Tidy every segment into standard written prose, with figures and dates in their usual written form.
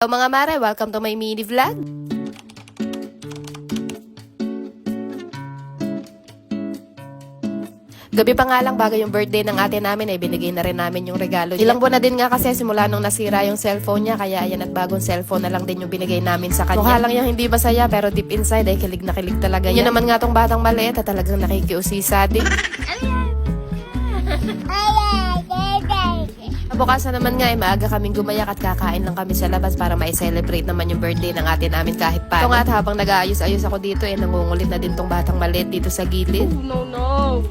So mga mare, welcome to my mini vlog. Gabi pa nga lang bago yung birthday ng ate namin ay binigay na rin namin yung regalo niya. Ilang buwan na din nga kasi simula nung nasira yung cellphone niya, kaya ayan at bagong cellphone na lang din yung binigay namin sa kanya. Mukha lang yung hindi masaya pero deep inside ay kilig na kilig talaga yan. Yun naman nga tong batang maliit at talagang nakikiusisa din. Bukasan naman nga ay maaga kaming gumayak at kakain lang kami sa labas para ma-celebrate naman yung birthday ng ate namin kahit pa. Ito nga at habang nag-aayos-ayos ako dito nangungulit na din tong batang maliit dito sa gilid. Oh, no.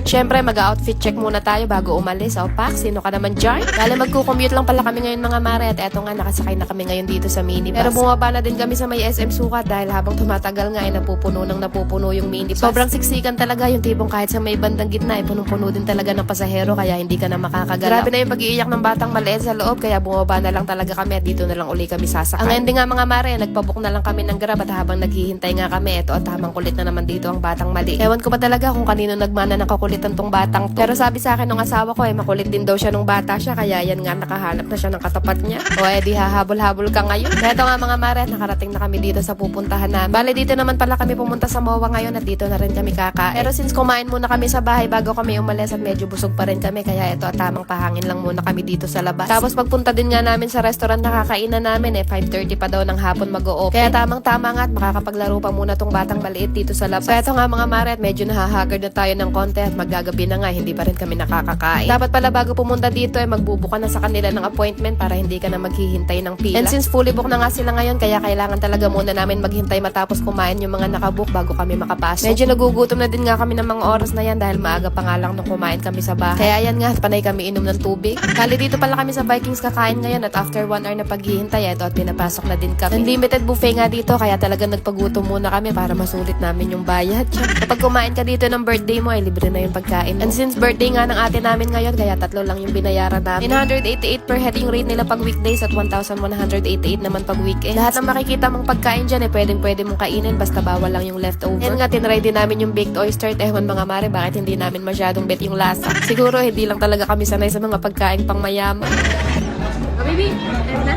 Siyempre, mag-outfit check muna tayo bago umalis. O, Pak, sino ka naman dyan? Dahil magkukommute lang pala kami ngayon mga mare at eto nga, nakasakay na kami ngayon dito sa minibus. Pero bumaba na din kami sa may SM Sukat dahil habang tumatagal nga ay napupuno yung minibus. Sobrang siksikan talaga yung tipong kahit sa may bandang gitna ay punong-puno din talaga ng pasahero kaya hindi ka na makakagalaw. Grabe na yung pag-iiyak ng batang maliit sa loob kaya bumaba na lang talaga kami at dito na lang uli kami sasakay. Ang ending nga mga mare, nagpabook na lang kami ng Grab at habang naghihintay nga kami, eto at tamang kulit na naman dito ang batang maliit. Ewan ko pa talaga kung kanino nagmana ng kakulitan tong batang to. Pero sabi sa akin ng asawa ko ay makulit din daw siya nung bata siya kaya yan nga nakahanap na siya ng katapat niya. O edi hahabol-habol ka ngayon. Kaya ito nga mga mare, nakarating na kami dito sa pupuntahan namin. Bale dito naman pala kami pumunta sa MOA ngayon at dito na rin kami kakain. Pero since kumain muna kami sa bahay bago kami umalis at medyo busog pa rin kami kaya ito at tamang pahangin lang muna kami dito sa labas. Tapos pagpunta din nga namin sa restaurant na kakainan namin 5:30 pa daw ng hapon mag-o-open. Kaya tamang-tama nga at makakapaglaro pa muna tong batang maliit dito sa labas. So ito nga mga mare, medyo nahahagard na tayo ng konti at maggagabi na nga, hindi pa rin kami nakakakain. Dapat pala bago pumunta dito magbubuka na sa kanila ng appointment para hindi ka na maghihintay ng pila. And since fully book na nga sila ngayon, kaya kailangan talaga muna namin maghintay matapos kumain yung mga nakabook bago kami makapasok. Medyo nagugutom na din nga kami ng mga oras na yan dahil maaga pa nga lang nung kumain kami sa bahay. Kaya yan nga, panay kami inom ng tubig. Kali dito pala kami sa Vikings kakain ngayon at after 1 hour na paghihintay, ito at pinapasok na din kami. Unlimited buffet nga dito kaya talaga nagpagutom muna kami para masulit namin yung bayad. Kapag kumain ka dito ng birthday mo ay libre na yung pagkain mo. And since birthday nga ng ate namin ngayon, kaya 3 lang yung binayaran namin. 988 per head yung rate nila pag weekdays at 1,188 naman pag weekend. Lahat ng makikita mong pagkain dyan pwede mong kainin basta bawal lang yung leftover. And nga, tinry din namin yung baked oyster. Ewan mga mare, bakit hindi namin masyadong bet yung lasa? Siguro hindi lang talaga kami sanay sa mga pagkain pang mayaman. Oh, baby, ayun na.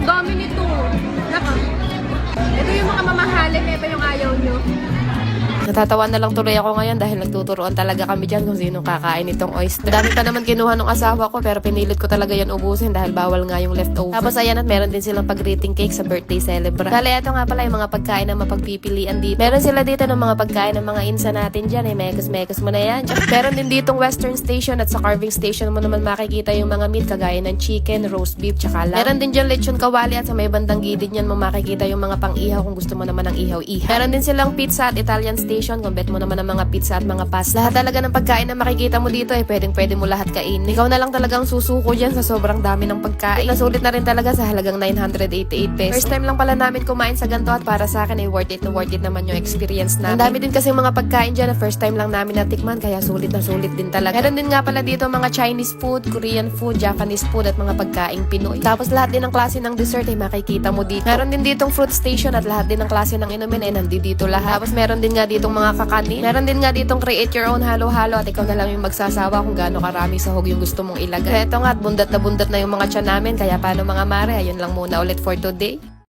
Dami nito. Naka. Ito yung mga mamahalin, ito yung ayaw nyo. Natatawa na lang tuloy ako ngayon dahil nagtuturoan talaga kami dyan kung sino kakain itong oyster. Dami pa naman kinuha ng asawa ko pero pinilit ko talaga yan ubusin dahil bawal nga yung leftover. Tapos ayan at meron din silang pag-greeting cake sa birthday celebrant. Dali ito nga pala yung mga pagkain na mapagpipilian dito. Meron sila dito ng mga pagkain ng mga insa natin dyan. Mekos-mekos mo na yan. Meron din ditong western station at sa carving station mo naman makikita yung mga meat kagaya ng chicken, roast beef, tsaka lamb. Meron din dyan lechon kawali at sa may bandang gilid niyan mo makikita yung mga pang-ihaw kung gusto mo naman ng ihaw-ihaw. Meron din silang pizza at Italian station kung bet mo naman ng mga pizza at mga pasta. Lahat talaga ng pagkain na makikita mo dito pwede mo lahat kain. Ikaw na lang talagang susuko dyan sa sobrang dami ng pagkain. Nasulit na rin talaga sa halagang 988 pesos. First time lang pala namin kumain sa ganito at para sa akin worth it naman yung experience namin. Ang dami din kasi mga pagkain dyan na first time lang namin natikman kaya sulit na sulit din talaga. Meron din nga pala dito mga Chinese food, Korean food, Japanese food at mga pagkaing Pinoy. Tapos lahat din ng klase ng dessert makikita mo dito. Meron din ditong fruit station at lahat din ng klase ng inumin nandito lahat. Tapos meron din nga ditong mga kakanin. Meron din nga ditong create your own halo-halo at ikaw na lang yung magsasawa kung gaano karami sahog yung gusto mong ilagay. Kaya ito nga at bundat na yung mga tiyan namin kaya paano mga mare, ayun lang muna ulit for today.